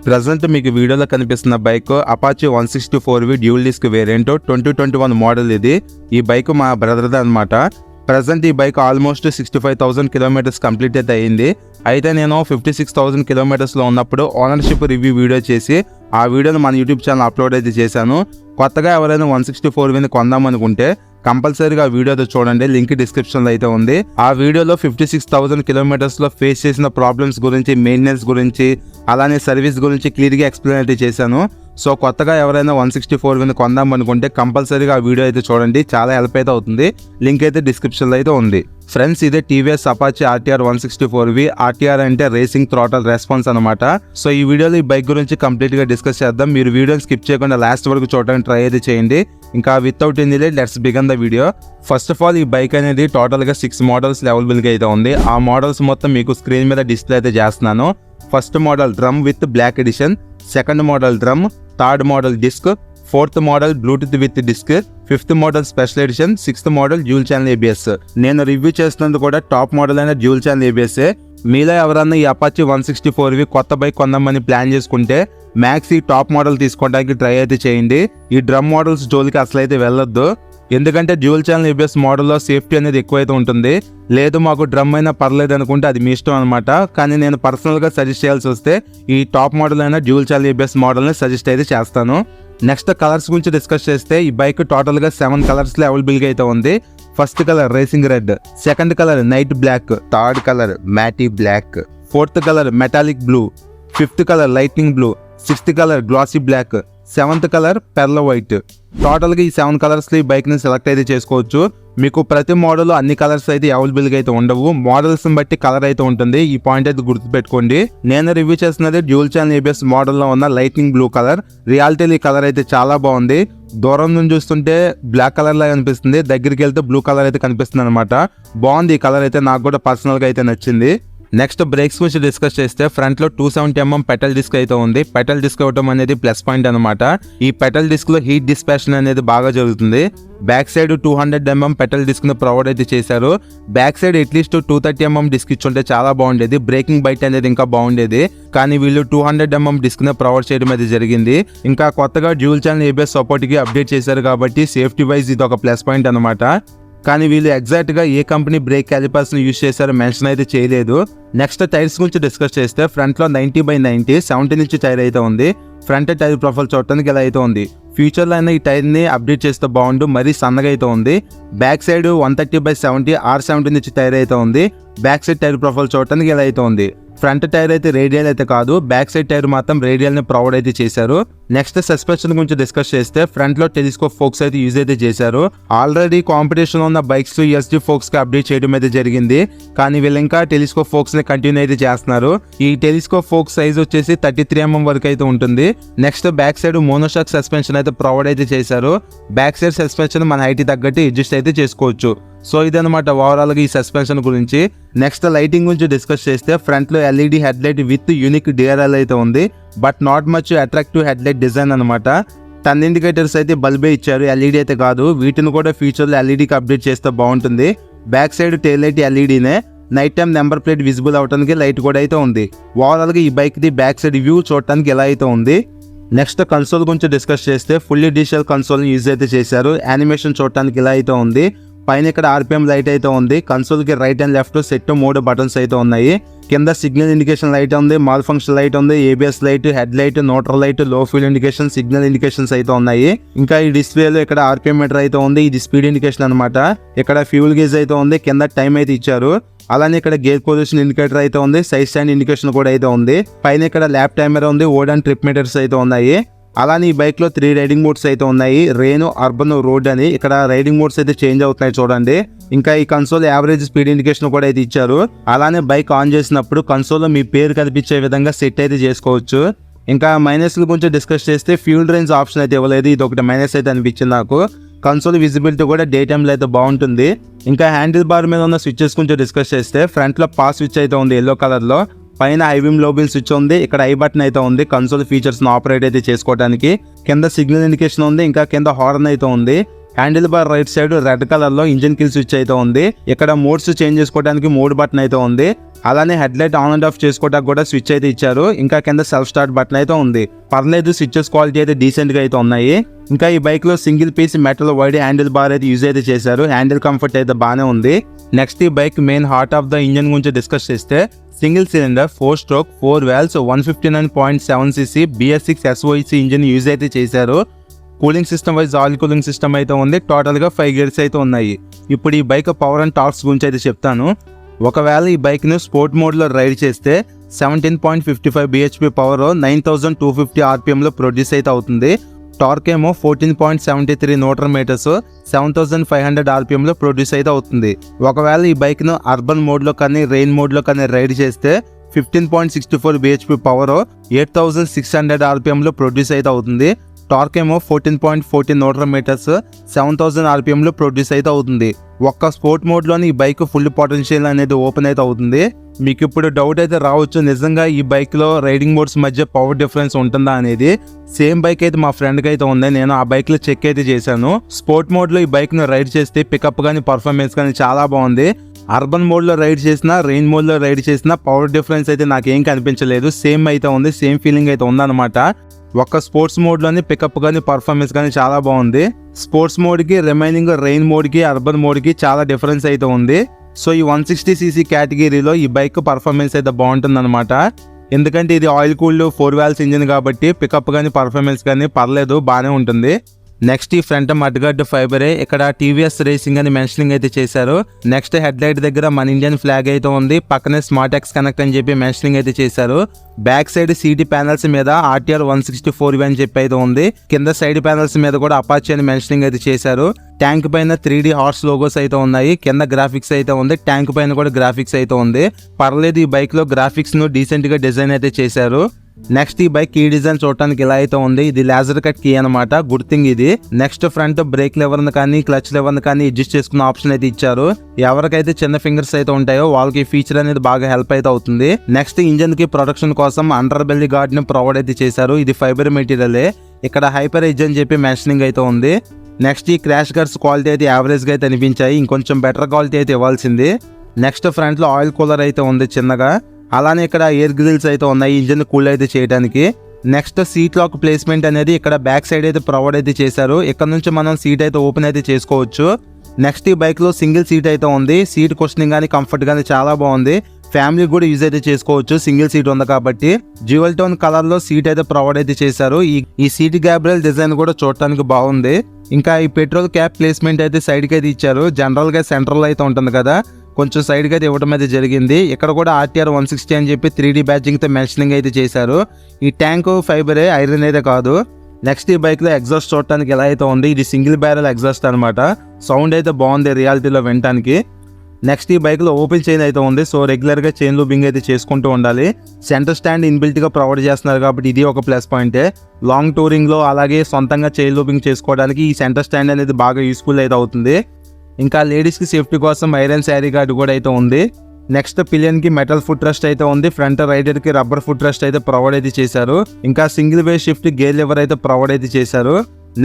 Present మీకు వీడియోలో కనిపిస్తున్న bike Apache 164V dual disc variant 2021 model ఇది. ఈ బైక్ మా బ్రదర్దే అనమాట. ప్రెజెంట్ ఈ బైక్ ఆల్మోస్ట్ 65,000 కిలోమీటర్స్ కంప్లీట్ అయితే అయింది. అయితే నేను 56,000 కిలోమీటర్స్లో ఉన్నప్పుడు ఓనర్షిప్ రివ్యూ వీడియో చేసి ఆ వీడియోని మన యూట్యూబ్ ఛానల్ అప్లోడ్ అయితే చేశాను. కొత్తగా ఎవరైనా 164Vని కొందామనుకుంటే కంపల్సరీగా ఆ వీడియోతో చూడండి, లింక్ డిస్క్రిప్షన్లో అయితే ఉంది. ఆ వీడియోలో 56,000 కిలోమీటర్స్లో ఫేస్ చేసిన ప్రాబ్లమ్స్ గురించి, మెయింటెనెన్స్ గురించి, అలానే సర్వీస్ గురించి క్లియర్గా ఎక్స్ప్లెయిన్ అయితే చేశాను. సో కొత్తగా ఎవరైనా 164Vని కొందాం అనుకుంటే కంపల్సరీగా ఆ వీడియో అయితే చూడండి, చాలా హెల్ప్ అయితే అవుతుంది. లింక్ అయితే డిస్క్రిప్షన్లో అయితే ఉంది. ఫ్రెండ్స్, ఇదే TVS Apache RTR 164V. RTR అంటే రేసింగ్ థ్రాటల్ రెస్పాన్స్ అనమాట. సో ఈ వీడియోలో ఈ బైక్ గురించి కంప్లీట్ గా డిస్కస్ చేద్దాం. మీరు వీడియోని స్కిప్ చేయకుండా లాస్ట్ వరకు చూడడానికి ట్రై అయితే చేయండి. ఇంకా without any delay let's begin the video. First of all, ఈ బైక్ అనేది టోటల్ గా 6 మోడల్స్ అవైలబుల్ గా అయితే ఉంది. ఆ మోడల్స్ మొత్తం మీకు స్క్రీన్ మీద డిస్ప్లే అయితే చేస్తున్నాను. First model drum with black edition, second model drum, third model disc, fourth model bluetooth with disc, fifth model special edition, sixth model dual channel ABS. నేను రివ్యూ చేస్తున్నది కూడా టాప్ మోడల్ అయిన dual channel ABS. మీలో ఎవరన్నా ఈ Apache 164V కొత్త bike కొందామని plan చేసుకుంటే మ్యాక్స్ ఈ టాప్ మోడల్ తీసుకోవడానికి ట్రై అయితే చేయండి. ఈ డ్రమ్ మోడల్స్ జోలికి అసలు అయితే వెళ్ళొద్దు, ఎందుకంటే డ్యూల్ ఛానల్ ఏబిఎస్ మోడల్లో సేఫ్టీ అనేది ఎక్కువైతే ఉంటుంది. లేదు మాకు డ్రమ్ అయినా పర్లేదు అనుకుంటే అది మీ ఇష్టం అనమాట. కానీ నేను పర్సనల్గా సజెస్ట్ చేయాల్సి వస్తే ఈ టాప్ మోడల్ అయిన డ్యూల్ ఛానల్ ఏబిఎస్ మోడల్ని సజెస్ట్ అయితే చేస్తాను. నెక్స్ట్ కలర్స్ గురించి డిస్కస్ చేస్తే ఈ బైక్ టోటల్గా 7 కలర్స్లో అవైలబుల్గా అయితే ఉంది. First colour racing red, second colour night black, third colour matte black, fourth colour metallic blue, fifth colour lightning blue, sixth colour glossy black, seventh colour pearl white. టోటల్గా ఈ 7 కలర్స్లో ఈ బైక్ని సెలెక్ట్ అయితే చేసుకోవచ్చు. మీకు ప్రతి మోడల్ అన్ని కలర్స్ అయితే అవైలబుల్గా అయితే ఉండవు, మోడల్స్ని బట్టి కలర్ అయితే ఉంటుంది. ఈ పాయింట్ అయితే గుర్తుపెట్టుకోండి. నేను రివ్యూ చేస్తున్నది డ్యూల్ ఛానల్ ఏబిఎస్ మోడల్లో ఉన్న లైట్నింగ్ బ్లూ కలర్. రియాలిటీలో ఈ కలర్ అయితే చాలా బాగుంది. దూరం నుంచి చూస్తుంటే బ్లాక్ కలర్ లాగా కనిపిస్తుంది, దగ్గరికి వెళ్తే బ్లూ కలర్ అయితే కనిపిస్తుంది అనమాట. బాగుంది ఈ కలర్ అయితే, నాకు కూడా పర్సనల్గా అయితే నచ్చింది. నెక్స్ట్ బ్రేక్స్ గురించి డిస్కస్ చేస్తే ఫ్రంట్ లో 270mm పెటల్ డిస్క్ అయితే ఉంది. పెటల్ డిస్క్ ఇవ్వడం అనేది ప్లస్ పాయింట్ అనమాట. ఈ పెటల్ డిస్క్ లో హీట్ డిస్పాషన్ అనేది బాగా జరుగుతుంది. Back side 200mm petal disc ను ప్రొవైడ్ అయితే చేశారు. Back side at least 230mm disc ఇచ్చుంటే చాలా బాగుండేది, బ్రేకింగ్ బైట్ అనేది ఇంకా బాగుండేది. కానీ వీళ్ళు 200mm డిస్క్ ను ప్రొవైడ్ చేయడం అయితే జరిగింది. ఇంకా కొత్తగా డ్యూల్ ఛానల్ ఏబిఎస్ సపోర్ట్ కి అప్డేట్ చేశారు కాబట్టి సేఫ్టీ వైజ్ ఇది ఒక ప్లస్ పాయింట్ అనమాట. కానీ వీళ్ళు ఎగ్జాక్ట్ గా ఏ కంపెనీ బ్రేక్ క్యాలిపర్స్ ని యూజ్ చేశారో మెన్షన్ అయితే చేయలేదు. నెక్స్ట్ టైర్స్ గురించి డిస్కస్ చేస్తే ఫ్రంట్ లో 90/90 17 ఇంచ్ టైర్ అయితే ఉంది. ఫ్రంట్ టైర్ ప్రొఫైల్ చూడటానికి ఇలా అయితే ఉంది. ఫ్యూచర్ లో అయినా ఈ టైర్ ని అప్డేట్ చేస్తే బాగుండు, మరీ సన్నగా అయితే ఉంది. Back side 130/70 R17 inch tyre అయితే ఉంది. బ్యాక్ సైడ్ టైర్ ప్రొఫైల్ చూడటానికి ఇలా అయితే ఉంది. ఫ్రంట్ టైర్ అయితే రేడియల్ అయితే కాదు, బ్యాక్ సైడ్ టైర్ మాత్రం రేడియల్ ని ప్రొవైడ్ అయితే చేశారు. నెక్స్ట్ సస్పెన్షన్ గురించి డిస్కస్ చేస్తే ఫ్రంట్ లో టెలిస్కోప్ ఫోక్స్ అయితే యూజ్ అయితే చేశారు. ఆల్రెడీ కాంపిటీషన్ ఉన్న బైక్స్ ఎస్డి ఫోక్స్ కి అప్డేట్ చేయడం అయితే జరిగింది, కానీ వీళ్ళు ఇంకా టెలిస్కోప్ ఫోక్స్ ని కంటిన్యూ అయితే చేస్తున్నారు. ఈ టెలిస్కోప్ ఫోక్స్ సైజ్ వచ్చేసి 33mm వరకు అయితే ఉంటుంది. Next back side monoshock suspension అయితే ప్రొవైడ్ అయితే చేశారు. బ్యాక్ సైడ్ సస్పెన్షన్ మన హైట్ తగ్గట్టు అడ్జస్ట్ అయితే చేసుకోవచ్చు. సో ఇదనమాట ఓవరాల్ గా ఈ సస్పెన్షన్ గురించి. నెక్స్ట్ లైటింగ్ గురించి డిస్కస్ చేస్తే ఫ్రంట్ లో LED head light with unique DRL అయితే ఉంది, but not much attractive head light design అనమాట. టర్న్ ఇండికేటర్స్ అయితే బల్బే ఇచ్చారు, ఎల్ఈడి అయితే కాదు. వీటిని కూడా ఫ్యూచర్ లో ఎల్ఈడికి అప్డేట్ చేస్తే బాగుంటుంది. బ్యాక్ సైడ్ టైల్ లైట్ ఎల్ఈడినే. Night time number plate visible అవడానికి లైట్ కూడా అయితే ఉంది. ఓవరాల్ గా ఈ బైక్ ది బ్యాక్ సైడ్ వ్యూ చూడటానికి ఎలా అయితే ఉంది. నెక్స్ట్ కన్సోల్ గురించి డిస్కస్ చేస్తే ఫుల్లీ డిజిటల్ కన్సోల్ ని యూజ్ అయితే చేశారు. యానిమేషన్ చూడటానికి ఇలా అయితే ఉంది. పైన ఇక్కడ ఆర్పిఎం లైట్ అయితే ఉంది. కన్సోల్ కి right and left set 3 buttons అయితే ఉన్నాయి. కింద సిగ్నల్ ఇండికేషన్ లైట్ ఉంది, మాల్ ఫంక్షన్ లైట్ ఉంది, ABS light, head light, neutral light, లో ఫ్యూల్ ఇండికేషన్, సిగ్నల్ ఇండికేషన్స్ అయితే ఉన్నాయి. ఇంకా ఈ డిస్ప్లేలో ఇక్కడ ఆర్పిఎం మీటర్ అయితే ఉంది, ఇది స్పీడ్ ఇండికేషన్ అనమాట. ఇక్కడ ఫ్యూల్ గేజ్ అయితే ఉంది, కింద టైం అయితే ఇచ్చారు. అలానే ఇక్కడ గేర్ పొజిషన్ ఇండికేటర్ అయితే ఉంది, సైడ్ స్టాండ్ ఇండికేషన్ కూడా అయితే ఉంది. పైన ఇక్కడ ల్యాప్ టైమర్ ఉంది, ఓడ్ అండ్ ట్రిప్ మీటర్స్ అయితే ఉన్నాయి. అలానే ఈ బైక్ లో 3 రైడింగ్ మోడ్స్ అయితే ఉన్నాయి, రెయిన్, అర్బన్, రోడ్ అని. ఇక్కడ రైడింగ్ మోడ్స్ అయితే చేంజ్ అవుతున్నాయి చూడండి. ఇంకా ఈ కన్సోల్ యావరేజ్ స్పీడ్ ఇండికేషన్ కూడా అయితే ఇచ్చారు. అలానే బైక్ ఆన్ చేసినప్పుడు కన్సోల్ లో మీ పేరు కనిపించే విధంగా సెట్ అయితే చేసుకోవచ్చు. ఇంకా మైనస్ గురించి డిస్కస్ చేస్తే ఫ్యూల్ రేంజ్ ఆప్షన్ అయితే ఇవ్వలేదు, ఇది ఒకటి మైనస్ అయితే అనిపించింది నాకు. కన్సోల్ విజిబిలిటీ కూడా డే టైంలో అయితే బాగుంటుంది. ఇంకా హ్యాండిల్ బార్ మీద ఉన్న స్విచ్చెస్ గురించి డిస్కస్ చేస్తే ఫ్రంట్ లో పాస్ స్విచ్ అయితే ఉంది ఎల్లో కలర్ లో. పైన ఐబీమ్ లోబిన్ స్విచ్ ఉంది, ఇక్కడ ఐ బటన్ అయితే ఉంది కన్సోల్ ఫీచర్స్ ను ఆపరేట్ అయితే చేసుకోవడానికి. కింద సిగ్నల్ ఇండికేషన్ ఉంది, ఇంకా కింద హార్న్ అయితే ఉంది. Handle bar right side red colour లో ఇంజిన్ కిల్ స్విచ్ అయితే ఉంది. ఇక్కడ మోడ్స్ చేంజ్ చేసుకోవడానికి మోడ్ బటన్ అయితే ఉంది. అలానే head light on and of చేసుకోవడానికి కూడా స్విచ్ అయితే ఇచ్చారు. ఇంకా కింద సెల్ఫ్ స్టార్ట్ బటన్ అయితే ఉంది. పర్లేదు, స్విచెస్ క్వాలిటీ అయితే డీసెంట్ గా అయితే ఉన్నాయి. ఇంకా ఈ బైక్ లో single piece metal wide handle bar అయితే యూజ్ అయితే చేశారు. హ్యాండిల్ కంఫర్ట్ అయితే బాగానే ఉంది. నెక్స్ట్ ఈ bike main heart of the engine గురించి డిస్కస్ చేస్తే single cylinder 4 stroke 4 valves 159.7 cc BS6 SOEC engine use అయితే చేశారు. Cooling system wise oil cooling system అయితే ఉంది. టోటల్గా 5 గేర్స్ అయితే ఉన్నాయి. ఇప్పుడు ఈ బైక్ పవర్ అండ్ టార్క్స్ గురించి అయితే చెప్తాను. ఒకవేళ ఈ బైక్ను స్పోర్ట్ మోడ్లో రైడ్ చేస్తే 17.55 bhp పవర్ 9250 RPMలో ప్రొడ్యూస్ అయితే అవుతుంది. టార్క్ ఏమో 14.73 న్యూటన్ మీటర్స్ 7500 RPMలో ప్రొడ్యూస్ అయితే అవుతుంది. ఒకవేళ ఈ బైక్ను అర్బన్ మోడ్లో కానీ రెయిన్ మోడ్లో కానీ రైడ్ చేస్తే 15.64 bhp పవర్ 8600 RPMలో ప్రొడ్యూస్ అయితే అవుతుంది. టార్క్ ఏమో 14.14 న్యూటన్ మీటర్స్ 7000 RPMలో ప్రొడ్యూస్ అయితే అవుతుంది. ఒక్క స్పోర్ట్ మోడ్లోని ఈ బైక్ ఫుల్ పొటెన్షియల్ అనేది ఓపెన్ అయితే అవుతుంది. మీకు ఇప్పుడు డౌట్ అయితే రావచ్చు, నిజంగా ఈ బైక్లో రైడింగ్ మోడ్స్ మధ్య పవర్ డిఫరెన్స్ ఉంటుందా అనేది. సేమ్ బైక్ అయితే మా ఫ్రెండ్కి అయితే ఉంది. నేను ఆ బైక్లో చెక్ అయితే చేశాను. స్పోర్ట్ మోడ్లో ఈ బైక్ను రైడ్ చేస్తే పికప్ కానీ పర్ఫార్మెన్స్ కానీ చాలా బాగుంది. అర్బన్ మోడ్లో రైడ్ చేసినా రెయిన్ మోడ్లో రైడ్ చేసినా పవర్ డిఫరెన్స్ అయితే నాకేం కనిపించలేదు. సేమ్ అయితే ఉంది, సేమ్ ఫీలింగ్ అయితే ఉందన్నమాట. ఒక్క స్పోర్ట్స్ మోడ్లోని పికప్ కానీ పర్ఫార్మెన్స్ కానీ చాలా బాగుంది. స్పోర్ట్స్ మోడ్కి రిమైనింగ్ రెయిన్ మోడ్కి అర్బన్ మోడ్కి చాలా డిఫరెన్స్ అయితే ఉంది. సో ఈ 160cc కేటగిరీలో ఈ బైక్ పర్ఫార్మెన్స్ అయితే బాగుంటుంది అనమాట. ఎందుకంటే ఇది ఆయిల్ కూల్డ్ 4 వాల్వ్స్ ఇంజిన్ కాబట్టి పికప్ కానీ పర్ఫార్మెన్స్ కానీ పర్లేదు, బాగానే ఉంటుంది. నెక్స్ట్ ఈ ఫ్రంట్ మడ్గార్డ్ ఫైబరే. ఇక్కడ టీవీఎస్ రేసింగ్ అని మెన్షనింగ్ అయితే చేశారు. నెక్స్ట్ హెడ్ లైట్ దగ్గర మన ఇండియన్ ఫ్లాగ్ అయితే ఉంది. పక్కనే స్మార్ట్ ఎక్స్ కనెక్ట్ అని చెప్పి మెన్షనింగ్ అయితే చేశారు. బ్యాక్ సైడ్ సీటీ ప్యానల్స్ మీద RTR 164 అని చెప్పి అయితే ఉంది. కింద సైడ్ ప్యానల్స్ మీద కూడా అపాచీ అని మెన్షనింగ్ అయితే చేశారు. ట్యాంక్ పైన 3D హార్స్ లోగోస్ అయితే ఉన్నాయి. కింద గ్రాఫిక్స్ అయితే ఉంది. ట్యాంక్ పైన కూడా గ్రాఫిక్స్ అయితే ఉంది. పర్లేదు, ఈ బైక్ లో గ్రాఫిక్స్ ను డీసెంట్ గా డిజైన్ అయితే చేశారు. నెక్స్ట్ ఈ బైక్ కీ డిజైన్ చూడటానికి ఇలా అయితే ఉంది. ఇది లేజర్ కట్ కీ అనమాట, గుడ్ థింగ్ ఇది. నెక్స్ట్ ఫ్రంట్ బ్రేక్ లెవర్ కానీ క్లచ్ లెవర్ కానీ అడ్జస్ట్ చేసుకున్న ఆప్షన్ అయితే ఇచ్చారు. ఎవరికైతే చిన్న ఫింగర్స్ అయితే ఉంటాయో వాళ్ళకి ఈ ఫీచర్ అనేది బాగా హెల్ప్ అయితే అవుతుంది. నెక్స్ట్ ఇంజన్ కి ప్రొటెక్షన్ కోసం అండర్ బెల్లీ గార్డ్ ని ప్రొవైడ్ అయితే చేశారు. ఇది ఫైబర్ మెటీరియలే. ఇక్కడ హైపర్ ఎడ్జ్ అని చెప్పి మెన్షనింగ్ అయితే ఉంది. నెక్స్ట్ ఈ క్రాష్ గార్డ్స్ క్వాలిటీ అయితే యావరేజ్ గా అయితే అనిపించాయి. ఇంకొంచెం బెటర్ క్వాలిటీ అయితే ఇవ్వాల్సింది. నెక్స్ట్ ఫ్రంట్ లో ఆయిల్ కూలర్ అయితే ఉంది చిన్నగా. అలానే ఇక్కడ ఎయిర్ గ్రిల్స్ అయితే ఉన్నాయి ఇంజిన్ కూల్ అయితే చేయడానికి. నెక్స్ట్ సీట్ లాక్ ప్లేస్మెంట్ అనేది ఇక్కడ బ్యాక్ సైడ్ అయితే ప్రొవైడ్ అయితే చేశారు. ఇక్కడ నుంచి మనం సీట్ అయితే ఓపెన్ అయితే చేసుకోవచ్చు. నెక్స్ట్ ఈ బైక్ లో సింగిల్ సీట్ అయితే ఉంది. సీట్ కుషనింగ్ కానీ కంఫర్ట్ కానీ చాలా బాగుంది. ఫ్యామిలీ కూడా యూజ్ అయితే చేసుకోవచ్చు, సింగిల్ సీట్ ఉంది కాబట్టి. డ్యూయల్ టోన్ కలర్ లో సీట్ అయితే ప్రొవైడ్ అయితే చేశారు. ఈ సీట్ గ్యాబ్రల్ డిజైన్ కూడా చూడటానికి బాగుంది. ఇంకా ఈ పెట్రోల్ క్యాప్ ప్లేస్మెంట్ అయితే సైడ్ కి అయితే ఇచ్చారు. జనరల్ గా సెంట్రల్ అయితే ఉంటుంది కదా, కొంచెం సైడ్ కి అయితే ఇవ్వడం అయితే జరిగింది. ఇక్కడ కూడా RTR 160 అని చెప్పి 3D బ్యాడ్జింగ్ తో మెన్షనింగ్ అయితే చేశారు. ఈ ట్యాంక్ ఫైబరే, ఐరన్ అయితే కాదు. నెక్స్ట్ ఈ బైక్ లో ఎగ్జాస్ట్ చూడటానికి ఎలా అయితే ఉంది. ఇది సింగిల్ బ్యారెల్ ఎగ్జాస్ట్ అనమాట. సౌండ్ అయితే బాగుంది రియాలిటీలో వినటానికి. నెక్స్ట్ ఈ బైక్ లో ఓపెన్ చైన్ అయితే ఉంది. సో రెగ్యులర్ గా చైన్ లూబింగ్ అయితే చేసుకుంటూ ఉండాలి. సెంటర్ స్టాండ్ ఇన్బిల్ట్ గా ప్రొవైడ్ చేస్తున్నారు కాబట్టి ఇది ఒక ప్లస్ పాయింటే. లాంగ్ టూరింగ్ లో అలాగే సొంతంగా చైన్ లూబింగ్ చేసుకోవడానికి ఈ సెంటర్ స్టాండ్ అనేది బాగా యూస్ఫుల్ అయితే అవుతుంది. ఇంకా లేడీస్ కి సేఫ్టీ కోసం ఐరన్ శారీ గార్డ్ కూడా అయితే ఉంది. నెక్స్ట్ పిలియన్ కి మెటల్ ఫుట్ రెస్ట్ అయితే ఉంది. ఫ్రంట్ రైడర్ కి రబ్బర్ ఫుట్ రెస్ట్ అయితే ప్రొవైడ్ అయితే చేశారు. ఇంకా single way shift gear lever అయితే ప్రొవైడ్ అయితే చేశారు.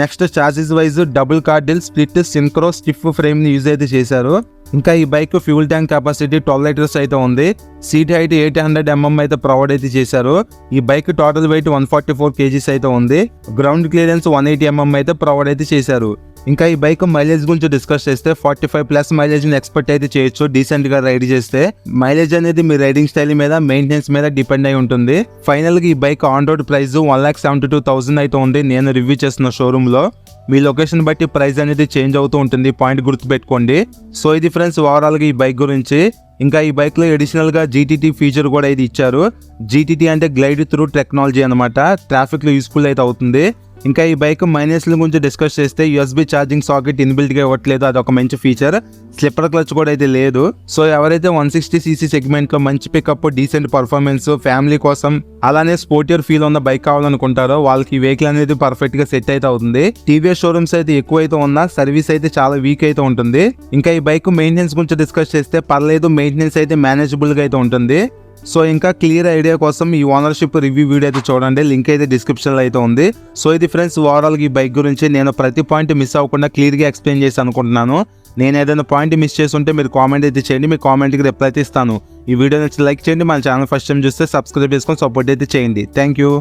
Next chassis wise double cradle split synchro stiff frame ని యూజ్ అయితే చేశారు. ఇంకా ఈ bike fuel tank capacity 12 litres అయితే ఉంది. సీట్ హైట్ 800 mm అయితే ప్రొవైడ్ అయితే చేశారు. ఈ బైక్ టోటల్ వెయిట్ 144 kgs అయితే ఉంది. గ్రౌండ్ క్లియరెన్స్ 180 mm అయితే ప్రొవైడ్ అయితే చేశారు. ఇంకా ఈ బైక్ మైలేజ్ గురించి డిస్కస్ చేస్తే 45+ మైలేజ్ ని ఎక్స్పెక్ట్ అయితే చేయొచ్చు డీసెంట్ గా రైడ్ చేస్తే. మైలేజ్ అనేది మీ రైడింగ్ స్టైల్ మీద, మెయింటెనెన్స్ మీద డిపెండ్ అయి ఉంటుంది. ఫైనల్ గా ఈ బైక్ ఆన్ రోడ్ ప్రైస్ 1,72,000 అయితే ఉంది నేను రివ్యూ చేస్తున్న షోరూమ్ లో. మీ లొకేషన్ బట్టి ప్రైస్ అనేది చేంజ్ అవుతూ ఉంటుంది, పాయింట్ గుర్తు పెట్టుకోండి. సో ఇది ఫ్రెండ్స్ ఓవరాల్ గా ఈ బైక్ గురించి. ఇంకా ఈ బైక్ లో అడిషనల్ గా GTT ఫీచర్ కూడా ఇది ఇచ్చారు. GTT అంటే గ్లైడ్ త్రూ టెక్నాలజీ అనమాట. ట్రాఫిక్ లో యూస్ఫుల్ అయితే అవుతుంది. ఇంకా ఈ బైక్ మైనస్ల గురించి డిస్కస్ చేస్తే USB ఛార్జింగ్ సాకెట్ ఇన్బిల్ట్ గా ఇవ్వట్లేదు, అదొక మంచి ఫీచర్. స్లిప్పర్ క్లచ్ కూడా అయితే లేదు. సో ఎవరైతే 160cc సెగ్మెంట్ లో మంచి పికప్, డీసెంట్ పర్ఫార్మెన్స్, ఫ్యామిలీ కోసం అలానే స్పోర్టియర్ ఫీల్ ఉన్న బైక్ కావాలనుకుంటారో వాళ్ళకి ఈ వెహికల్ అనేది పర్ఫెక్ట్ గా సెట్ అయితే అవుతుంది. TVS షోరూమ్స్ అయితే ఎక్కువ అయితే ఉన్నా సర్వీస్ అయితే చాలా వీక్ అయితే ఉంటుంది. ఇంకా ఈ బైక్ మెయింటెనెన్స్ గురించి డిస్కస్ చేస్తే పర్లేదు, మెయింటెనెన్స్ అయితే మేనేజబుల్ గా అయితే ఉంటుంది. సో ఇంకా క్లియర్ ఐడియా కోసం ఈ ఓనర్షిప్ రివ్యూ వీడియో అయితే చూడండి, లింక్ అయితే డిస్క్రిప్షన్లో అయితే ఉంది. సో ఇది ఫ్రెండ్స్ ఓవరాల్గా ఈ బైక్ గురించి నేను ప్రతి పాయింట్ మిస్ అవ్వకుండా క్లియర్గా ఎక్స్ప్లెయిన్ చేసి అనుకుంటున్నాను. నేను ఏదైనా పాయింట్ మిస్ చేసి ఉంటే మీరు కామెంట్ అయితే చేయండి, మీ కామెంట్కి రిప్లై అయితే ఇస్తాను. ఈ వీడియో నచ్చి లైక్ చేయండి, మన ఛానల్ ఫస్ట్ టైం చూస్తే సబ్స్క్రైబ్ చేసుకొని సపోర్ట్ అయితే చేయండి. Thank you.